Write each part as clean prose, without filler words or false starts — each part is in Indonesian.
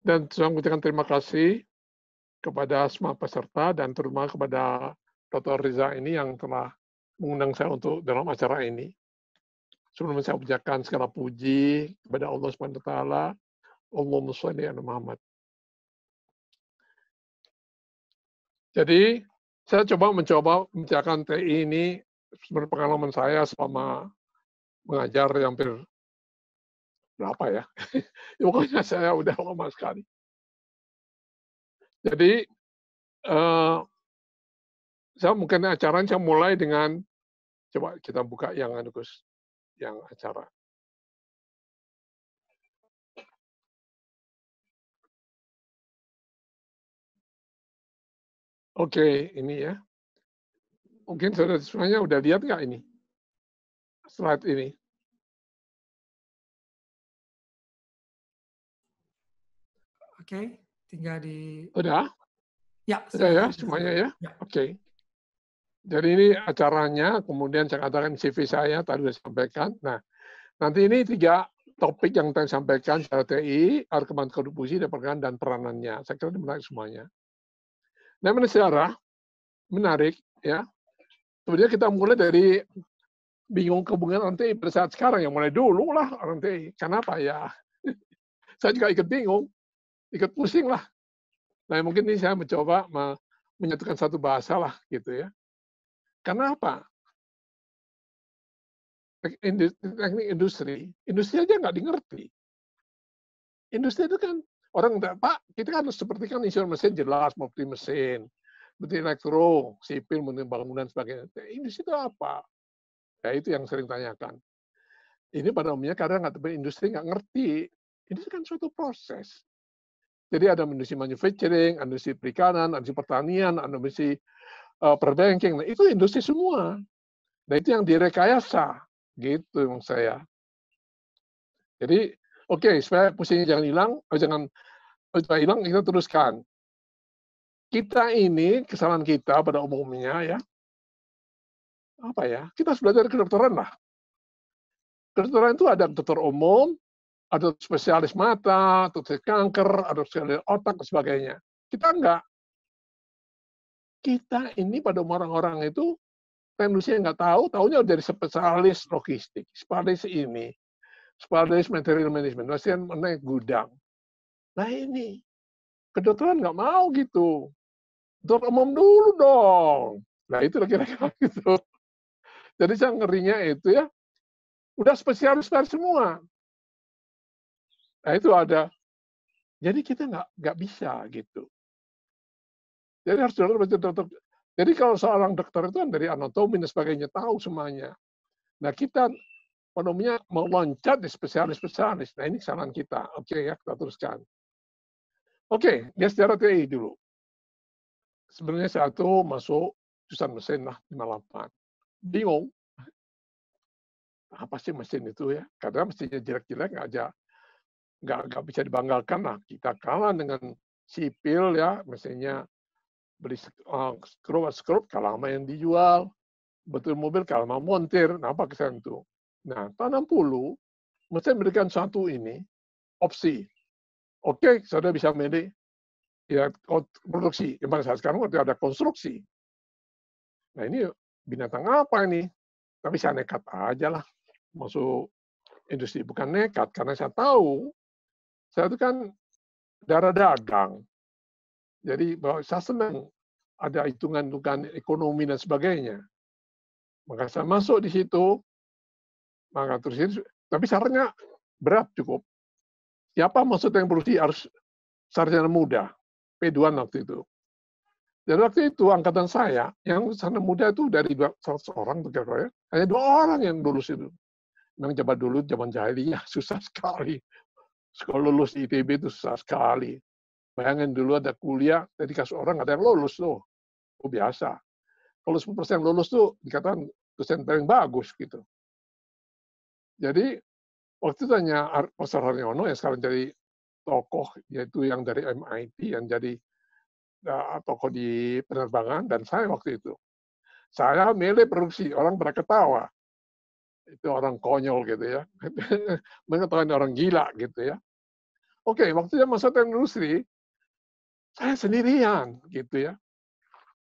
Dan saya mengucapkan terima kasih kepada semua peserta dan terutama kepada Dr. Riza ini yang telah mengundang saya untuk dalam acara ini. Sebelumnya saya ucapkan segala puji kepada Allah Subhanahu wa taala. Allahumma shalli ala Muhammad. Jadi, saya mencoba membacakan TI ini sebenarnya pengalaman saya selama mengajar hampir berapa ya? Ya pokoknya saya udah lama sekali. Jadi, saya mungkin acaranya saya mulai dengan coba kita buka yang Gus, yang acara. Oke, ini ya. Mungkin saudara semuanya udah lihat nggak ini? Slide ini. Oke, tinggal di... Udah? Ya, Udah ya silakan. semuanya ya? Ya. Oke. Jadi ini acaranya, kemudian saya katakan CV saya tadi sudah sampaikan. Nah, nanti ini 3 topik yang saya sampaikan secara TI, argumen kontribusi, dan peranannya. Saya kira ini menarik semuanya. Nah, sejarah menarik ya. Sebenarnya kita mulai dari bingung hubungan orang TI pada saat sekarang, yang mulai dulu lah orang TI. Kenapa ya? Saya juga ikut bingung, ikut pusing lah. Nah, mungkin ini saya mencoba menyatukan satu bahasa lah gitu ya. Kenapa? Teknik industri aja nggak dimengerti. Industri itu kan orang Pak, kita kan seperti kan insinyur mesin jelas, multi mesin, seperti elektro, sipil, bangunan sebagainya. Industri itu apa? Ya itu yang sering tanyakan. Ini pada umumnya kadang industri nggak ngerti. Ini kan suatu proses. Jadi ada industri manufacturing, industri perikanan, industri pertanian, industri perbanking. Nah, itu industri semua. Nah, itu yang direkayasa. Gitu yang saya. Jadi, oke, supaya pusingnya jangan hilang, supaya hilang, kita teruskan. Kita ini, kesalahan kita pada umumnya ya, apa ya, kita harus belajar kedokteran lah. Kedokteran itu ada dokter umum, ada spesialis mata, dokter kanker, ada spesialis otak, dan sebagainya. Kita enggak. Kita ini pada orang-orang itu, teknisnya nggak tahu, taunya dari spesialis logistik, spesialis ini, spesialis material management, spesialis mengenai gudang. Nah ini, kedokteran nggak mau gitu. Dokter umum dulu dong. Nah itu kira-kira gitu. Jadi saya ngerinya itu ya, udah spesialis semua. Nah itu ada. Jadi kita nggak bisa gitu. Jadi harus dokter. Jadi kalau seorang dokter itu kan dari anatomi dan sebagainya tahu semuanya. Nah kita penuhnya meloncat di spesialis. Nah ini kesalahan kita. Oke ya, kita teruskan. Oke, ya secara TI dulu. Sebenarnya satu masuk jurusan mesin lah 58. Bingung. Apa sih mesin itu ya? Karena mesinnya jelek-jelek nggak bisa dibanggakan lah. Kita kalah dengan sipil ya, mesinnya beli skrup kalah sama yang dijual. Betul mobil kalah sama montir. Nah, apa kesan itu? Nah, tahun 60, mesin memberikan satu ini, opsi. Oke, saudara bisa milih ya produksi. Pada saat sekarang udah ada konstruksi. Nah, ini binatang apa ini? Tapi saya nekat aja lah masuk industri. Bukan nekat, karena saya tahu, saya itu kan darah dagang. Jadi bahwa saya senang ada hitungan-hitungan ekonomi dan sebagainya. Maka saya masuk di situ, maka terus tapi syaratnya berat cukup. Siapa maksud yang produksi harus sarjana muda, P2 waktu itu. Dan waktu itu angkatan saya, yang sarjana muda itu dari 100 orang, hanya 2 orang yang lulus itu. Memang zaman dulu, zaman jahiliyah, susah sekali. Kalau lulus ITB itu susah sekali. Bayangin dulu ada kuliah, dari kasus orang ada yang lulus tuh. Oh, biasa. Kalau 10% lulus tuh dikatakan dosen paling bagus gitu. Jadi waktu itu tanya Profesor Haryono yang sekarang jadi tokoh, yaitu yang dari MIT, yang jadi tokoh di penerbangan, dan saya waktu itu. Saya milih produksi, orang pada ketawa. Itu orang konyol gitu ya. Mengetahui orang gila gitu ya. Oke, waktu dia masuk teknik industri, saya sendirian gitu ya.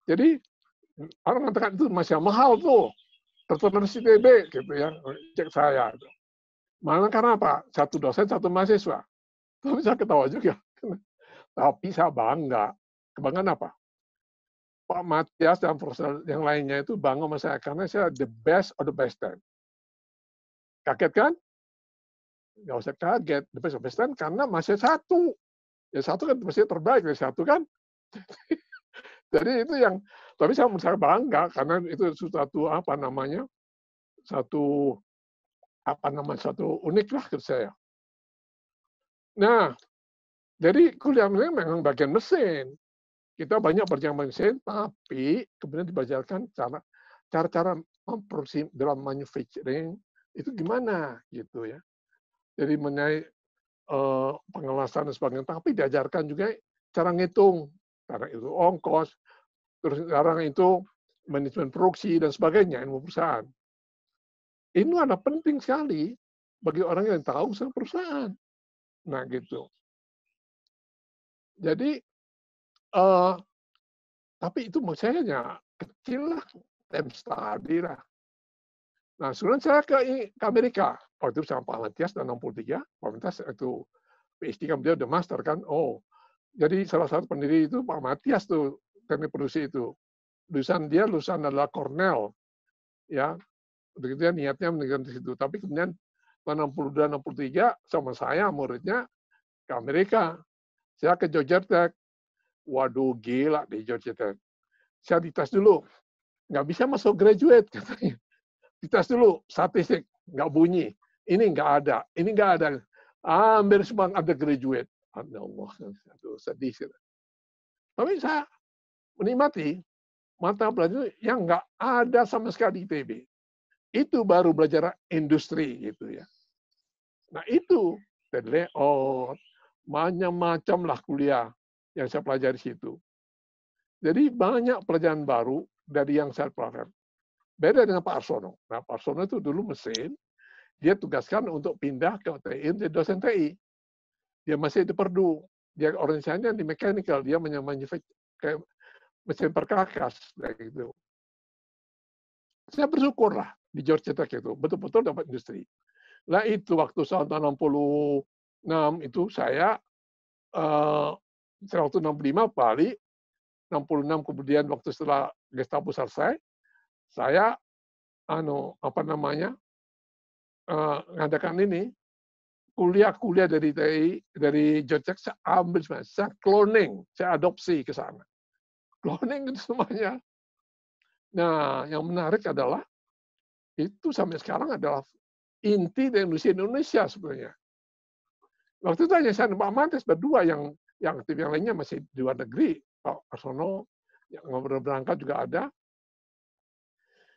Jadi orang mengatakan itu masih mahal tuh, tertular CTB gitu ya, cek saya. Malah karena apa? Satu dosen, satu mahasiswa. Tapi saya ketawa juga. Tapi saya bangga. Kebanggaan apa? Pak Matias dan profesor yang lainnya itu bangga sama saya karena saya the best of the best ten. Kaget kan? Nggak usah kaget, the best of the best ten karena masih satu. Ya satu kan masih terbaik dari satu kan. Jadi itu yang, tapi saya bangga karena itu suatu apa namanya, satu apa namanya, satu unik lah menurut saya. Nah, jadi kuliah ini memang bagian mesin. Kita banyak belajar mesin, tapi kemudian dibajarkan cara-cara memproduksi dalam manufacturing itu gimana gitu ya. Jadi mengenai pengawasan dan sebagainya, tapi diajarkan juga cara ngitung, cara itu ongkos, terus sekarang itu manajemen produksi dan sebagainya, ilmu perusahaan. Ini adalah penting sekali bagi orang yang tahu usaha perusahaan. Nah gitu. Jadi tapi itu menurut saya hanya kecil lah, time study lah. Nah, sebelum saya ke Amerika, waktu itu sama Pak Matias tahun 63, Pak Matias itu PhD kan beliau udah master kan. Oh, jadi salah satu pendiri itu Pak Matias tuh teknik produksi itu. Lulusan adalah Cornell, ya. Begitu ya niatnya meninggal di situ. Tapi kemudian tahun 62, 63 sama saya muridnya ke Amerika. Saya ke Georgia Tech. Waduh, gila di Georgia Tech. Saya dites dulu, nggak bisa masuk graduate katanya. Dites dulu statistik, nggak bunyi. Ini nggak ada, ini nggak ada. Hampir semua ada graduate. Ya Allah, aduh, sedih. Tapi saya menikmati mata pelajaran yang nggak ada sama sekali di ITB. Itu baru belajar industri gitu ya. Nah itu layout, macam-macam lah kuliah yang saya pelajari situ. Jadi banyak pelajaran baru dari yang saya pelajari. Beda dengan Pak Arsono. Nah, Pak Arsono itu dulu mesin, dia tugaskan untuk pindah ke TI, jadi dosen TI. Dia masih di Perdu. Dia organisasinya di mechanical, dia kayak mesin perkakas, kayak gitu. Saya bersyukur lah di Georgia Tech itu, betul-betul dapat industri. Nah itu waktu tahun 66 itu saya, waktu 65 balik, 66 kemudian waktu setelah Gestapo selesai, saya apa namanya, ngadakan ini, kuliah dari TI, dari Georgia Tech, saya ambil semuanya, saya cloning, saya adopsi ke sana. Cloning itu semuanya. Nah, yang menarik adalah, itu sampai sekarang adalah inti dari Indonesia sebenarnya. Waktu itu hanya saya dan Pak Mantes berdua yang aktif, yang lainnya masih di luar negeri. Pak Arsono yang berangkat juga ada.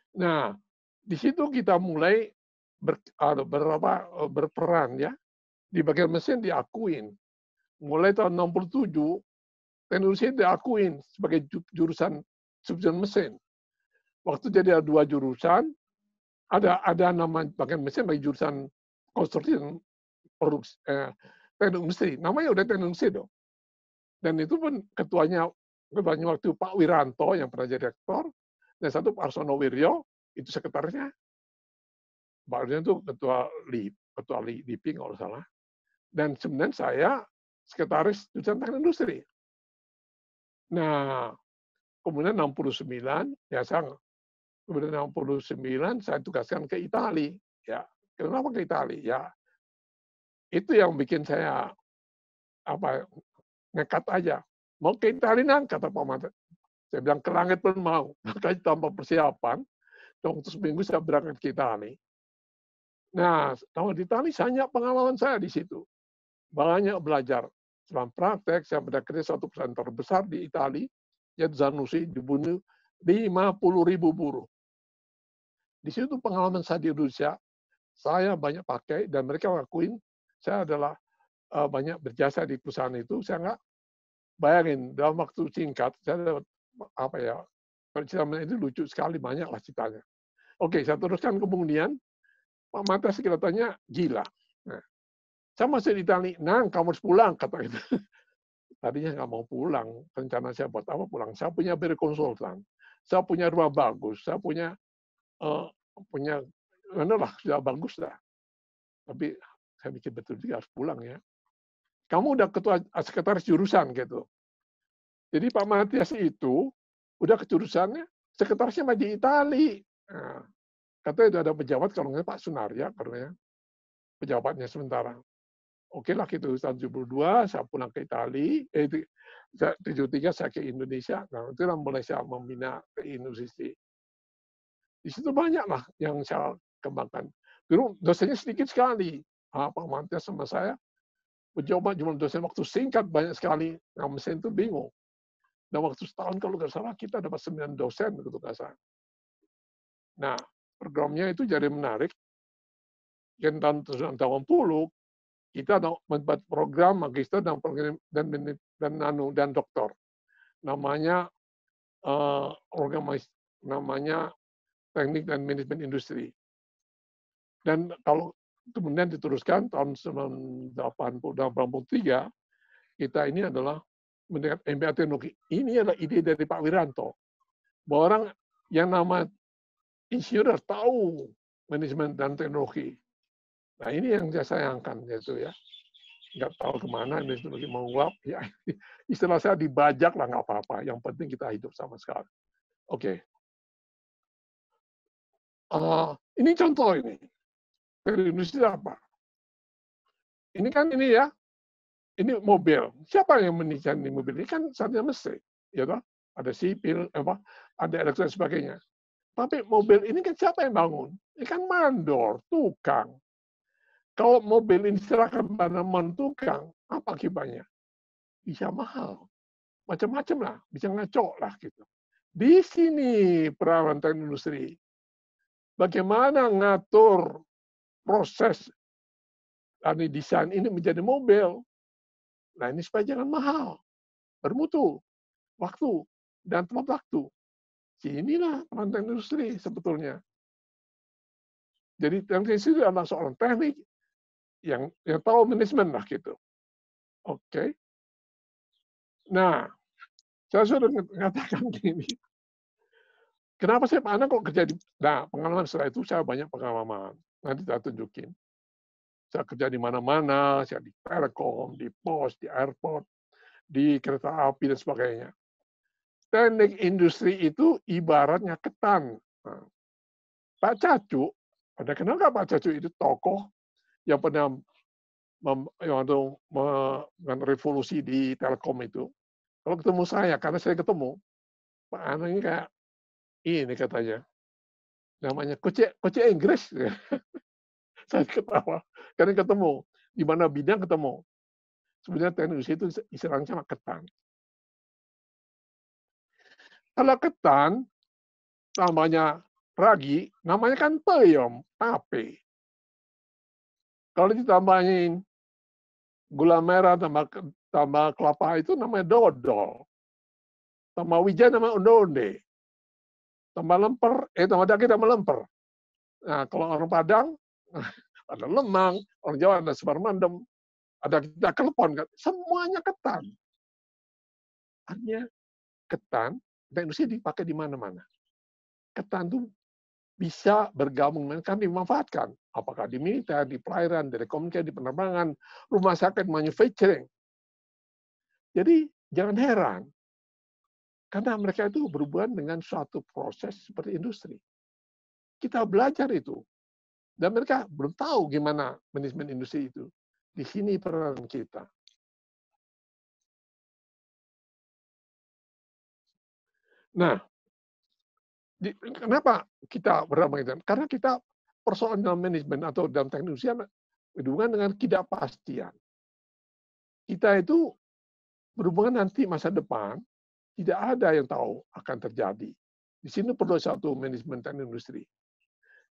Nah, di situ kita mulai berperan ya. Di bagian mesin diakuin. Mulai tahun 67, teknologi diakuin sebagai jurusan mesin. Waktu jadi ada 2 jurusan, ada nama bagian mesin bagi jurusan konstruksi dan produksi, teknik industri. Namanya udah teknik industri dong. Dan itu pun ketuanya waktu Pak Wiranto yang pernah jadi rektor, dan satu Pak Arsono Wiryo, itu sekretarisnya. Pak Wiryo itu ketua LIPI kalau salah. Dan sebenarnya saya sekretaris jurusan teknik industri. Nah, kemudian 69, ya saya kemudian 69 saya tugaskan ke Italia. Ya, kenapa ke Italia? Ya, itu yang bikin saya nekat aja. Mau ke Italia, kata Pak Mantes. Saya bilang ke langit pun mau. Makanya tanpa persiapan, waktu seminggu saya berangkat ke Italia. Nah, kalau di Italia banyak pengalaman saya di situ. Banyak belajar. Selama praktek, saya pernah kerja satu perusahaan terbesar di Italia, yaitu Zanussi, dibunuh 50.000 buruh. Di situ pengalaman saya di Indonesia, saya banyak pakai, dan mereka ngakuin saya adalah banyak berjasa di perusahaan itu. Saya nggak bayangin, dalam waktu singkat, saya dapat perjalanan itu lucu sekali, banyak lah ceritanya. Oke, saya teruskan kemudian, Pak Mantes kelihatannya gila. Nah, Saya masih di Itali, "Nang, kamu harus pulang," kata itu. Tadinya nggak mau pulang, rencana saya buat apa pulang. Saya punya biro konsultan, saya punya rumah bagus, saya punya, eee, punya lah, sudah bagus dah. Tapi saya mikir betul juga harus pulang ya. Kamu udah ketua sekretaris jurusan gitu. Jadi Pak Matias itu udah kejurusannya, sekretarisnya mah di Itali. Nah, katanya udah ada pejabat kalau nggak Pak Sunarya katanya, pejabatnya sementara. Oke lah gitu, tahun 72 saya pulang ke Itali, 73 saya ke Indonesia. Nah, itulah mulai saya membina TI Industri. Di situ banyak lah yang saya kembangkan. Dulu dosennya sedikit sekali. Pak Matias sama saya mencoba cuma dosen waktu singkat banyak sekali. Nah, mesin itu bingung. Dan waktu setahun kalau nggak salah kita dapat 9 dosen gitu nggak salah. Nah, programnya itu jadi menarik. Yang tahun 80 kita membuat program magister dan doktor. Namanya namanya teknik dan manajemen industri. Dan kalau kemudian diteruskan tahun 1983 kita ini adalah mendengar MBA teknologi. Ini adalah ide dari Pak Wiranto. Bahwa orang yang nama insinyur tahu manajemen dan teknologi. Nah ini yang saya sayangkan gitu ya. Nggak tahu kemana ini teknologi menguap. Ya, istilah saya dibajak lah nggak apa-apa. Yang penting kita hidup sama sekali. Oke. Ini contoh ini. Dari industri apa? Ini kan ini ya. Ini mobil. Siapa yang mendesain di mobil? Ini kan saatnya mesin. Ya toh? Ada sipil, ada elektronik dan sebagainya. Tapi mobil ini kan siapa yang bangun? Ini kan mandor, tukang. Kalau mobil ini diserahkan pada tukang, apa akibatnya? Bisa mahal. Macam-macam lah, bisa ngaco lah gitu. Di sini peranan teknik industri. Bagaimana ngatur proses dari desain ini menjadi mobil. Nah ini supaya jangan mahal, bermutu, waktu, dan tepat waktu. Inilah peran teknik industri sebetulnya. Jadi teknik industri adalah seorang teknik yang tahu manajemen lah gitu. Oke. Nah, saya sudah mengatakan gini, kenapa saya Pak Anang kok kerja di... Nah, pengalaman setelah itu saya banyak pengalaman. Nanti saya tunjukin. Saya kerja di mana-mana, saya di Telkom, di pos, di airport, di kereta api, dan sebagainya. Teknik industri itu ibaratnya ketan. Nah, Pak Cacu, Anda kenal nggak Pak Cacu itu tokoh yang pernah revolusi di Telkom itu. Kalau ketemu saya, karena saya ketemu, Pak Anang ini kayak ini katanya, namanya kucing Inggris. Saya ketawa, karena ketemu, di mana bidang ketemu. Sebenarnya teknik itu istilahnya sama ketan. Kalau ketan, tambahnya ragi, namanya kan peyom, tape. Kalau ditambahin gula merah tambah kelapa itu namanya dodol. Tambah wijen namanya onde-onde. Tambah lemper, tambah daging tambah lemper. Nah, kalau orang Padang, ada lemang, orang Jawa ada sebar mandem, ada kita kelepon, semuanya ketan. Artinya ketan, teknologi dipakai di mana-mana. Ketan itu bisa bergabung dengan kan dimanfaatkan. Apakah di militer, di pelayaran, di telekomunikasi, di penerbangan, rumah sakit, manufacturing. Jadi jangan heran, karena mereka itu berhubungan dengan suatu proses seperti industri. Kita belajar itu. Dan mereka belum tahu gimana manajemen industri itu. Di sini peran kita. Nah, kenapa kita berdamai? Karena kita persoalan dalam manajemen atau dalam teknik industri berhubungan dengan ketidakpastian. Kita itu berhubungan nanti masa depan, tidak ada yang tahu akan terjadi. Di sini perlu satu manajemen teknik industri.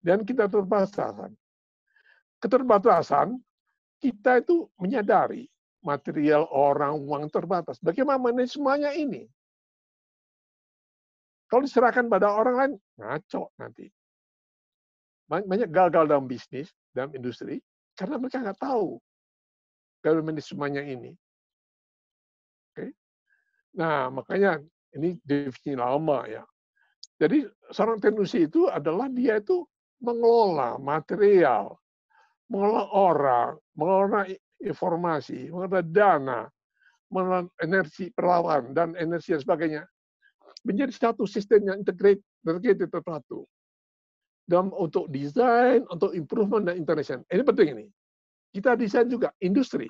Dan kita terbatasan. Keterbatasan, kita itu menyadari material, orang, uang terbatas. Bagaimana manage semuanya ini? Kalau diserahkan pada orang lain, ngaco nanti. Banyak gagal dalam bisnis, dalam industri, karena mereka nggak tahu manajemennya ini. Oke. Nah, makanya ini definisi lama ya. Jadi seorang teknisi itu adalah dia itu mengelola material, mengelola orang, mengelola informasi, mengelola dana, mengelola energi perlawan dan energi dan sebagainya menjadi satu sistem yang integrated terpadu. Dan untuk desain, untuk improvement dan international. Ini penting ini. Kita desain juga industri.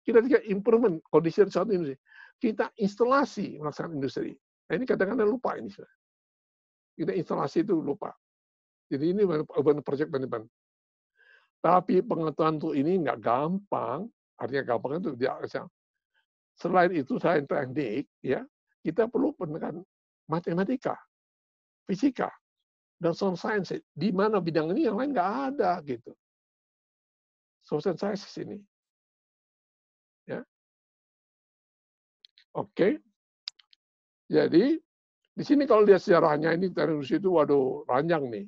Kita juga improvement kondisi suatu industri. Kita instalasi melaksanakan industri. Nah, ini kadang-kadang lupa ini. Kita instalasi itu lupa. Jadi ini urban project management. Tapi pengetahuan untuk ini nggak gampang. Artinya gampang itu tidak. Selain itu, selain teknik, ya kita perlu pendekatan matematika, fisika, dan social science. Di mana bidang ini yang lain nggak ada gitu. Social science ini. Ya. Oke. Jadi di sini kalau lihat sejarahnya ini teknologi itu waduh ranjang nih.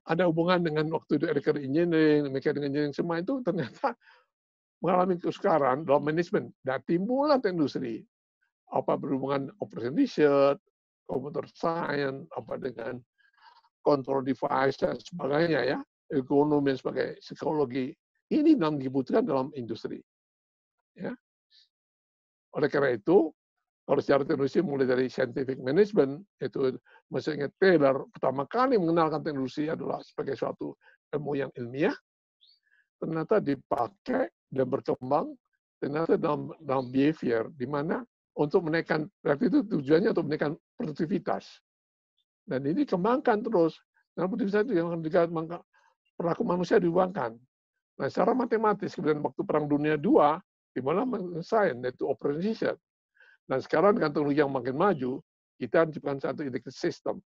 Ada hubungan dengan waktu di electrical engineering, mechanical engineering, semua itu ternyata mengalami kesukaran dalam manajemen. Dan timbullah industri. Apa berhubungan operation research, computer science, apa dengan control device dan sebagainya ya, ekonomi dan sebagainya, psikologi. Ini yang dibutuhkan dalam industri. Ya. Oleh karena itu, kalau secara teknologi mulai dari scientific management, itu maksudnya Taylor pertama kali mengenalkan teknologi adalah sebagai suatu ilmu yang ilmiah, ternyata dipakai dan berkembang, ternyata dalam behavior, di mana untuk menaikkan, berarti itu tujuannya untuk menaikkan produktivitas. Dan ini dikembangkan terus. Dan produktivitas itu yang juga perilaku manusia diubahkan. Nah, secara matematis, kemudian waktu Perang Dunia II, di mana mendesain, yaitu operation. Dan sekarang dengan teknologi yang makin maju, kita menciptakan satu integrated system.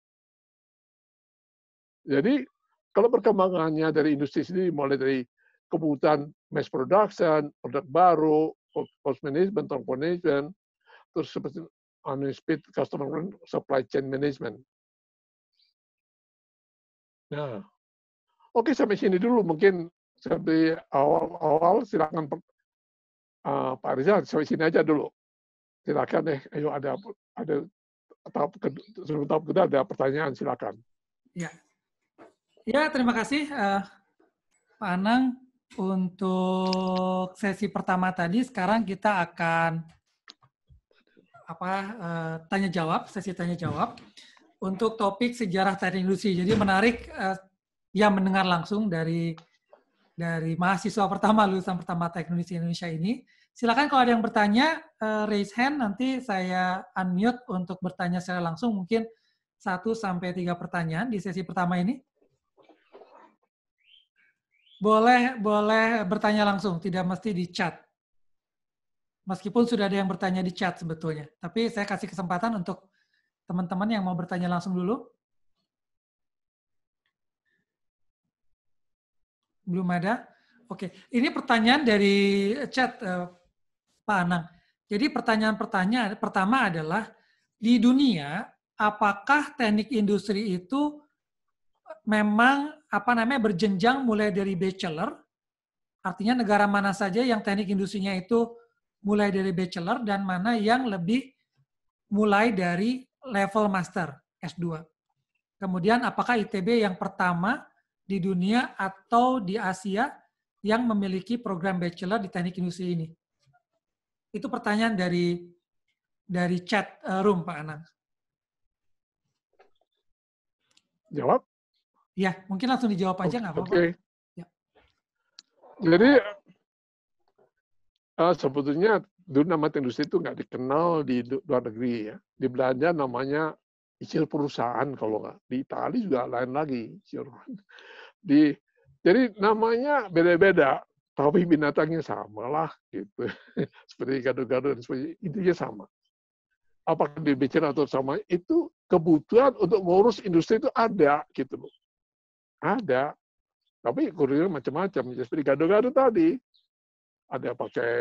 Jadi, kalau perkembangannya dari industri sendiri, mulai dari kebutuhan mass production, produk baru, cost management, transport management, terus seperti speed customer supply chain management. Nah, oke sampai sini dulu mungkin sampai awal silakan Pak Rizal sampai sini aja dulu. Silakan deh, ayo ada tahap kedua ada pertanyaan silakan. Ya, ya terima kasih Pak Anang untuk sesi pertama tadi. Sekarang kita akan tanya jawab, sesi tanya jawab untuk topik sejarah teknik industri. Jadi menarik yang mendengar langsung dari mahasiswa pertama lulusan pertama teknik Indonesia ini. Silakan kalau ada yang bertanya, raise hand, nanti saya unmute untuk bertanya secara langsung, mungkin 1-3 pertanyaan di sesi pertama ini. Boleh bertanya langsung, tidak mesti di chat. Meskipun sudah ada yang bertanya di chat sebetulnya. Tapi saya kasih kesempatan untuk teman-teman yang mau bertanya langsung dulu. Belum ada? Oke, ini pertanyaan dari chat Pak Anang. Jadi pertanyaan pertama adalah, di dunia, apakah teknik industri itu memang berjenjang mulai dari bachelor, artinya negara mana saja yang teknik industrinya itu mulai dari bachelor, dan mana yang lebih mulai dari level master, S2. Kemudian apakah ITB yang pertama di dunia atau di Asia yang memiliki program bachelor di teknik industri ini? Itu pertanyaan dari chat room, Pak Anang. Jawab? Ya, mungkin langsung dijawab aja nggak apa-apa. Oke. Ya. Jadi sebetulnya dulu nama industri itu nggak dikenal di luar negeri ya. Di Belanda namanya istilah perusahaan, kalau nggak di Italia juga lain lagi. Jadi namanya beda-beda, tapi binatangnya sama lah gitu. Seperti gado-gado dan sebagainya, intinya sama. Apakah dibicara atau sama, itu kebutuhan untuk ngurus industri itu ada gitu loh. Ada. Tapi kurikulum macam-macam. Seperti gado-gado tadi, ada pakai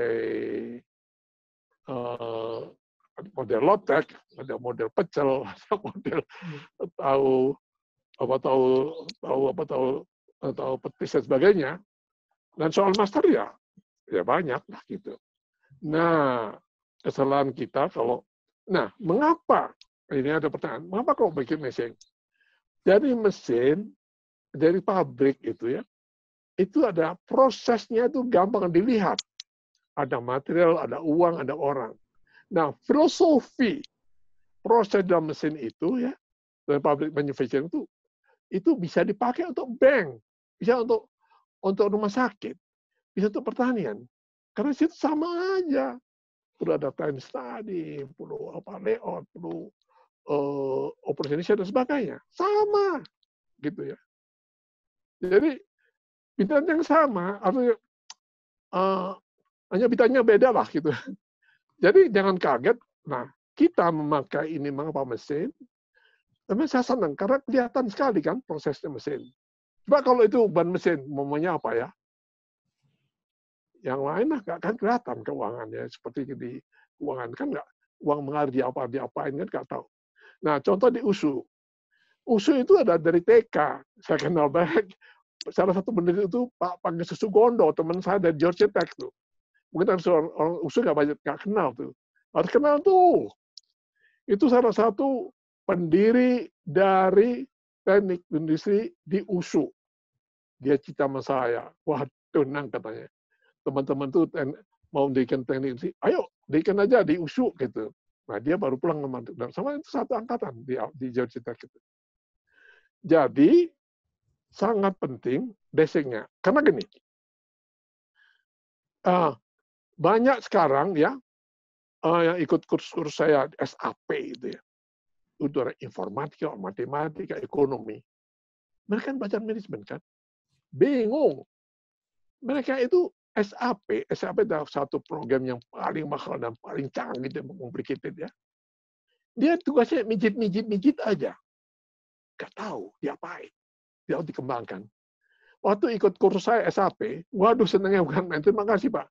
model lotek, ada model pecel, ada model tahu petis dan sebagainya. Dan soal master ya Ya banyak lah gitu. Nah, kesalahan kita mengapa? Ini ada pertanyaan, mengapa kok bikin mesin? Dari mesin, dari pabrik itu ya, itu ada prosesnya itu gampang dilihat. Ada material, ada uang, ada orang. Nah, filosofi proses dalam mesin itu ya, dari pabrik manufacturing itu bisa dipakai untuk bank, bisa untuk rumah sakit, bisa untuk pertanian. Karena situ sama aja. Perlu ada time study, perlu layout, perlu operation dan sebagainya. Sama gitu ya. Jadi bidang yang sama, artinya hanya bidangnya beda lah gitu. Jadi jangan kaget. Nah, kita memakai ini mengapa mesin? Tapi saya senang karena kelihatan sekali kan prosesnya mesin. Coba kalau itu ban mesin, momennya apa ya? Yang lain lah nggak kan kelihatan keuangannya. Seperti di keuangan kan nggak, uang mengalir diapain kan nggak tahu. Nah, contoh di USU. USU itu ada dari TK. Saya kenal baik. Salah satu pendiri itu Pak Panggil Susugondo, teman saya dari Georgia Tech tuh. Mungkin orang USU nggak kenal tuh. Harus kenal tuh. Itu salah satu pendiri dari teknik industri di USU. Dia cita sama saya. Wah, tenang katanya. Teman-teman tuh mau mendirikan teknik industri, ayo dirikan aja di USU gitu. Nah, dia baru pulang sama itu satu angkatan di Georgia Tech gitu. Jadi sangat penting basicnya. Karena gini, banyak sekarang ya yang ikut kursus saya SAP itu ya, itu ada informatika, matematika, ekonomi. Mereka kan belajar manajemen kan, bingung. Mereka itu SAP adalah satu program yang paling mahal dan paling canggih dan complicated ya. Dia tugasnya mijit aja. Gak tahu diapain. Dia harus dikembangkan. Waktu ikut kursus saya SAP, waduh senangnya bukan main. Terima kasih Pak.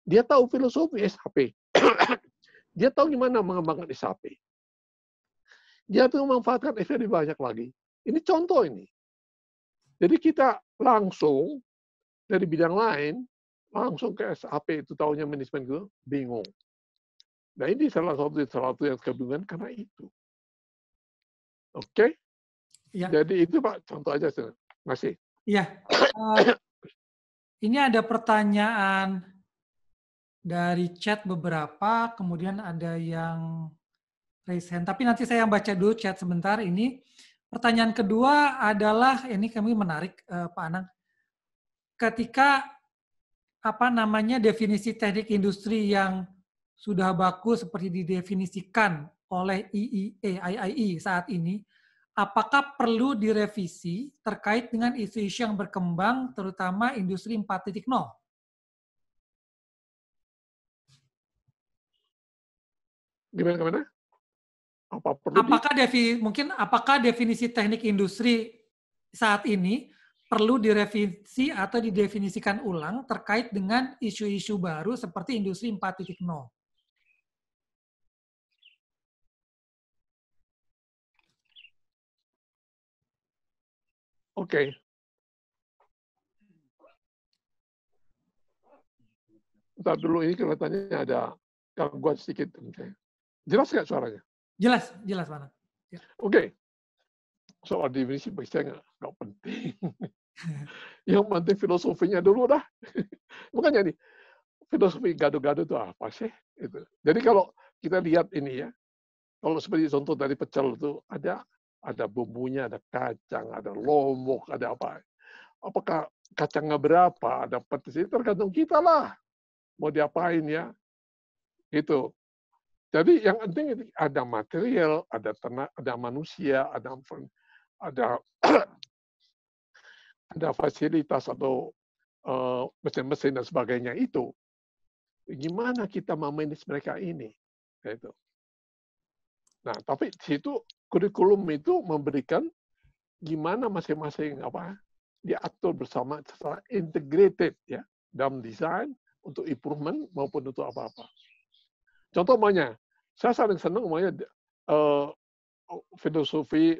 Dia tahu filosofi SAP. Dia tahu gimana mengembangkan SAP. Dia tuh memanfaatkan lebih banyak lagi. Ini contoh ini. Jadi kita langsung dari bidang lain, langsung ke SAP itu tahunya manajemen itu bingung. Nah ini salah satu yang kebingungan karena itu. Oke? Ya. Jadi itu Pak, contoh aja. Masih. Iya. Ini ada pertanyaan dari chat beberapa, kemudian ada yang raise hand. Tapi nanti saya yang baca dulu chat sebentar. Ini pertanyaan kedua adalah, ini kami menarik Pak Anang. Ketika definisi teknik industri yang sudah baku seperti didefinisikan oleh IEA saat ini, apakah perlu direvisi terkait dengan isu-isu yang berkembang, terutama industri 4.0? Gimana? Apakah definisi teknik industri saat ini perlu direvisi atau didefinisikan ulang terkait dengan isu-isu baru seperti industri 4.0? Oke. Ntar dulu ini kelihatannya ada gangguan sedikit. Jelas nggak suaranya? Jelas Pak Anang. Ya. Oke. Soal definisi bagi saya nggak penting. Yang penting filosofinya dulu dah. Makanya nih, filosofi gado-gado itu apa sih? Itu. Jadi kalau kita lihat ini ya, kalau seperti contoh dari pecel itu ada bumbunya, ada kacang, ada lombok, ada apa. Apakah kacangnya berapa, ada petis, itu tergantung kita lah. Mau diapain ya. Itu. Jadi yang penting ada material, ada ternak, ada manusia, ada fasilitas atau mesin-mesin dan sebagainya itu. Gimana kita memanage mereka ini? Itu. Nah, tapi di situ kurikulum itu memberikan gimana masing-masing diatur bersama secara integrated ya dalam desain untuk improvement maupun untuk apa-apa. Contoh saya saling senang filosofi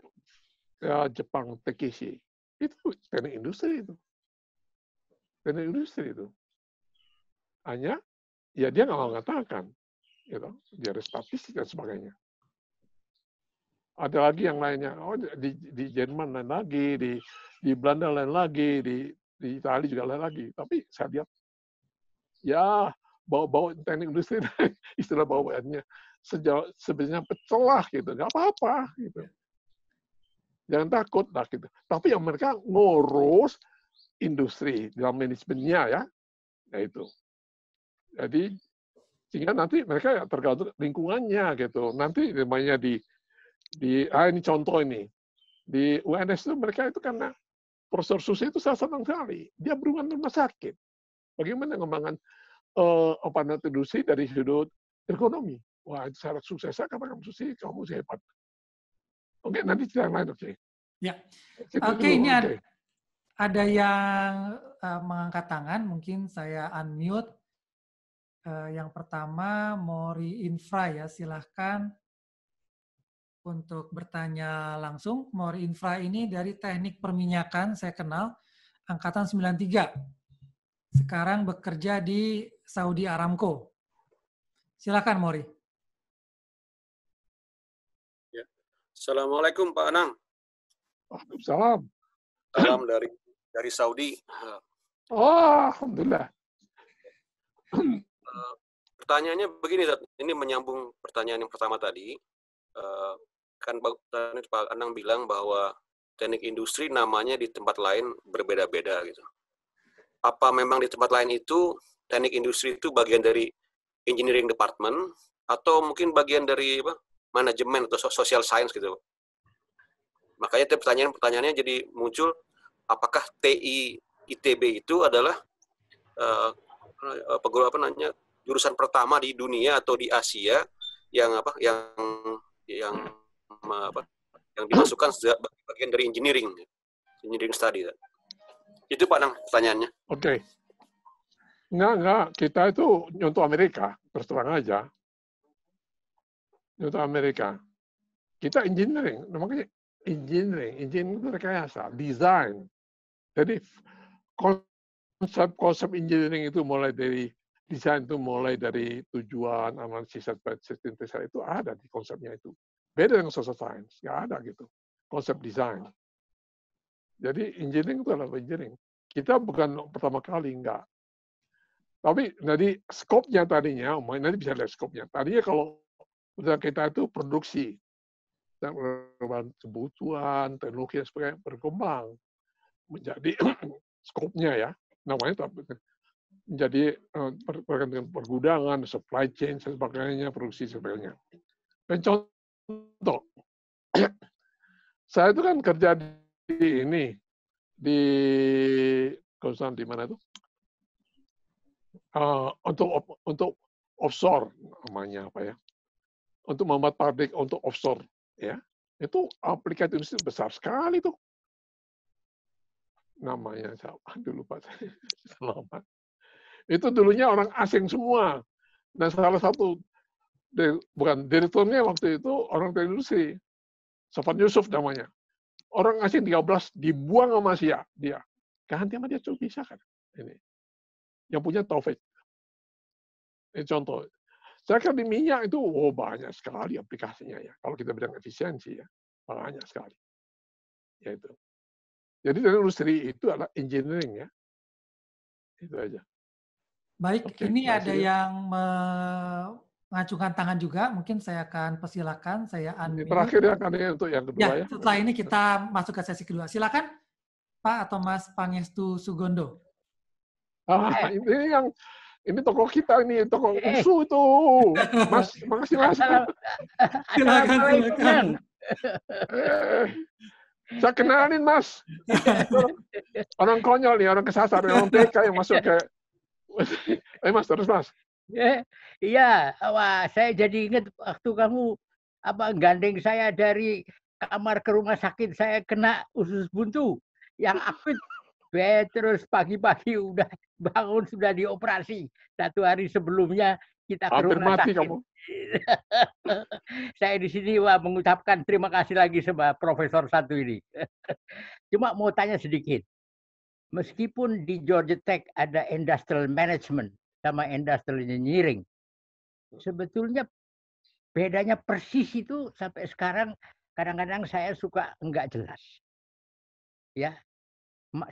Jepang Takeshi. Itu teknik industri itu. Teknik industri itu. Hanya ya dia nggak mau mengatakan, gitu. Dia ada statistik dan sebagainya. Ada lagi yang lainnya. Oh, di Jerman lain lagi, di Belanda lain lagi, di Italia juga lain lagi. Tapi saya lihat, ya bawa-bawa teknik industri, istilah bawaannya sebenarnya pecel lah gitu, nggak apa-apa gitu. Jangan takut lah gitu. Tapi yang mereka ngurus industri dalam manajemennya ya, itu. Jadi sehingga nanti mereka ya tergantung lingkungannya gitu. Nanti namanya ini contoh ini di UNS itu mereka itu karena Profesor Susi itu saya senang sekali. Dia berhubungan rumah sakit. Bagaimana mengembangkan industri dari sudut ekonomi. Wah, itu syarat sukses. Saya katakan Susi, kamu hebat. Oke, nanti cerita yang lain. Oke. Ya. Oke, Ini ada yang mengangkat tangan. Mungkin saya unmute. Yang pertama, Mori Infra ya. Silahkan untuk bertanya langsung. Mori Infra ini dari teknik perminyakan, saya kenal. Angkatan 93. Sekarang bekerja di Saudi Aramco. Silakan, Mori. Ya. Assalamualaikum Pak Anang. Waalaikumsalam. Salam dari Saudi. Oh, alhamdulillah. Pertanyaannya begini, ini menyambung pertanyaan yang pertama tadi. Kan Pak Anang bilang bahwa teknik industri namanya di tempat lain berbeda-beda gitu. Apa memang di tempat lain itu teknik industri itu bagian dari engineering department atau mungkin bagian dari manajemen atau social science gitu? Makanya pertanyaannya jadi muncul, apakah TI ITB itu adalah jurusan pertama di dunia atau di Asia yang dimasukkan sebagai bagian dari engineering study. Itu Pak Nang pertanyaannya. Oke. Enggak. Kita itu nyontoh Amerika, terus terang aja. Nyontoh Amerika. Kita engineering, namanya engineering itu rekayasa, desain. Jadi konsep engineering itu mulai dari desain, itu mulai dari tujuan, analisis, sintesis itu ada di konsepnya itu. Beda dengan social science, nggak ada gitu. Konsep desain. Jadi engineering itu adalah engineering. Kita bukan pertama kali, enggak. Tapi dari skopnya tadinya, nanti bisa lihat skopnya. Tadinya kalau kita itu produksi, kebutuhan, teknologi dan sebagainya berkembang menjadi skopnya ya, namanya menjadi berkaitan dengan pergudangan, supply chain, sebagainya, produksi sebagainya. Dan contoh, saya itu kan kerja di perusahaan di mana itu? Untuk offshore namanya apa ya? Untuk membuat pabrik untuk offshore ya. Itu aplikasi industri besar sekali tuh. Namanya siapa? Lupa saya. Selamat. Itu dulunya orang asing semua. Dan salah satu bukan direkturnya waktu itu orang dari industri. Sofan Yusuf namanya. Orang asing 13 dibuang sama dia. Ganti sama dia coba bisa kan. Ini. Yang punya Taufik. Ini contoh. Saya kan di minyak itu banyak sekali aplikasinya ya. Kalau kita bilang efisiensi ya, banyak sekali. Ya itu. Jadi dari industri itu adalah engineering ya. Itu aja. Baik, ini ada yang mengacungkan tangan juga. Mungkin saya akan persilakan. Saya unmute. Terakhir ya, kan untuk yang kedua ya. Setelah ini kita masuk ke sesi kedua. Silakan Pak atau Mas Pangestu Sugondo. Ini toko kita ini, toko USU itu. Mas, makasih Mas. Silakan. Saya kenalin Mas. Orang konyol nih, orang kesasar, orang TK yang masuk ke. Mas, terus Mas. Iya, wah saya jadi ingat waktu kamu gandeng saya dari kamar ke rumah sakit, saya kena usus buntu yang akut. Terus pagi-pagi udah bangun sudah dioperasi. 1 hari sebelumnya kita ke rumah sakit. Kamu. Saya di sini mengucapkan terima kasih lagi sama Profesor satu ini. Cuma mau tanya sedikit. Meskipun di Georgia Tech ada industrial management, sama industrial engineering. Sebetulnya bedanya persis itu sampai sekarang kadang-kadang saya suka enggak jelas. Ya,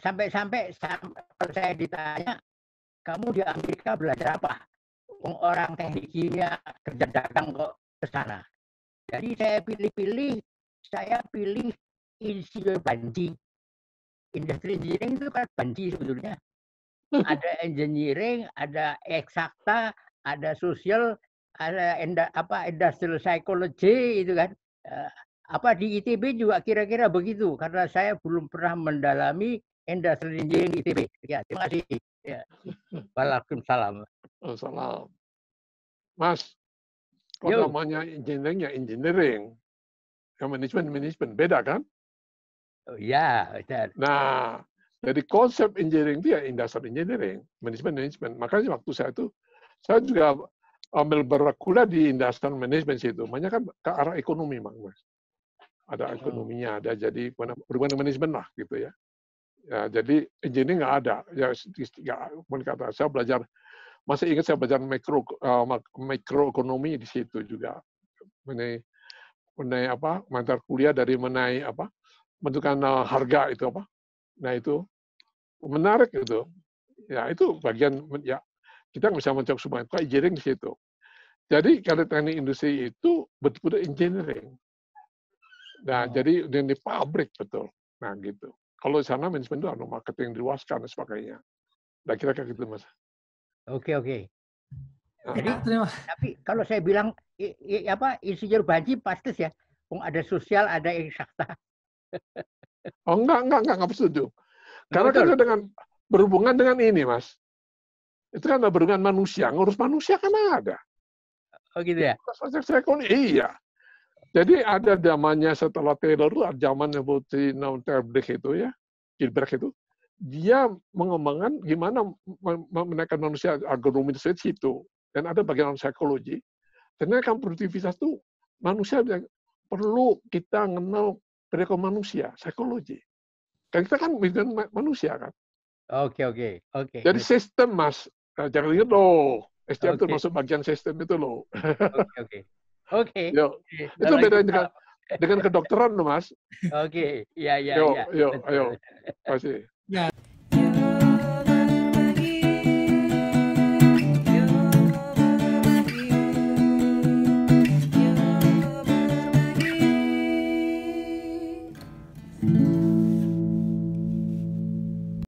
sampai kalau saya ditanya, kamu di Amerika belajar apa? Orang teknik kimia kerja dagang kok ke sana. Jadi saya pilih insinyur banji. Industri engineering itu kan banji sebetulnya. Ada engineering, ada eksakta, ada sosial, ada industrial psychology itu kan. Di ITB juga kira-kira begitu karena saya belum pernah mendalami industrial engineering ITB. Ya, terima kasih. Ya. Waalaikumsalam. Salam. Mas, kalau namanya engineering ya engineering. Yang manajemen beda kan? Oh ya, benar. Nah, dari konsep engineering itu ya industrial engineering, manajemen. Makanya waktu saya juga ambil berkuliah di industrial management situ. Makanya kan ke arah ekonomi, Mas. Ada ekonominya, ada jadi berhubungan manajemen lah gitu ya. Ya, jadi engineering nggak ada. Ya, kata saya belajar, masih ingat saya belajar mikroekonomi di situ juga. Mengenai mata kuliah dari mengenai menentukan harga itu apa. Nah itu menarik itu. Ya itu bagian ya kita nggak bisa mencoba semua itu engineering di situ. Jadi kalau teknik industri itu betul-betul engineering. Nah jadi di pabrik betul. Nah gitu. Kalau di sana manajemen itu ada marketing diluaskan dan sebagainya. Nah kira-kira gitu Mas. Oke. Nah. Jadi tapi kalau saya bilang insinyur banji pasti ya. Ada sosial, ada eksakta. Oh enggak setuju. Karena kan dengan berhubungan dengan ini, Mas. Itu kan ada berhubungan manusia, ngurus manusia kan ada. Oh gitu ya? Iya. Jadi ada zamannya setelah Taylor itu, zaman yang putih itu ya, Gilbert itu, dia mengembangkan gimana menaikkan manusia agronomi di situ. Dan ada bagian psikologi. Ternyata kan produktivitas itu manusia perlu kita mengenal perilaku manusia, psikologi. Kan kita kan manusia kan. Oke. Jadi sistem Mas, jangan ingat loh, SDM itu masuk bagian sistem itu loh. Oke. Itu beda dengan kedokteran loh Mas. Oke, iya. Yuk, ayo, kasih. Ya.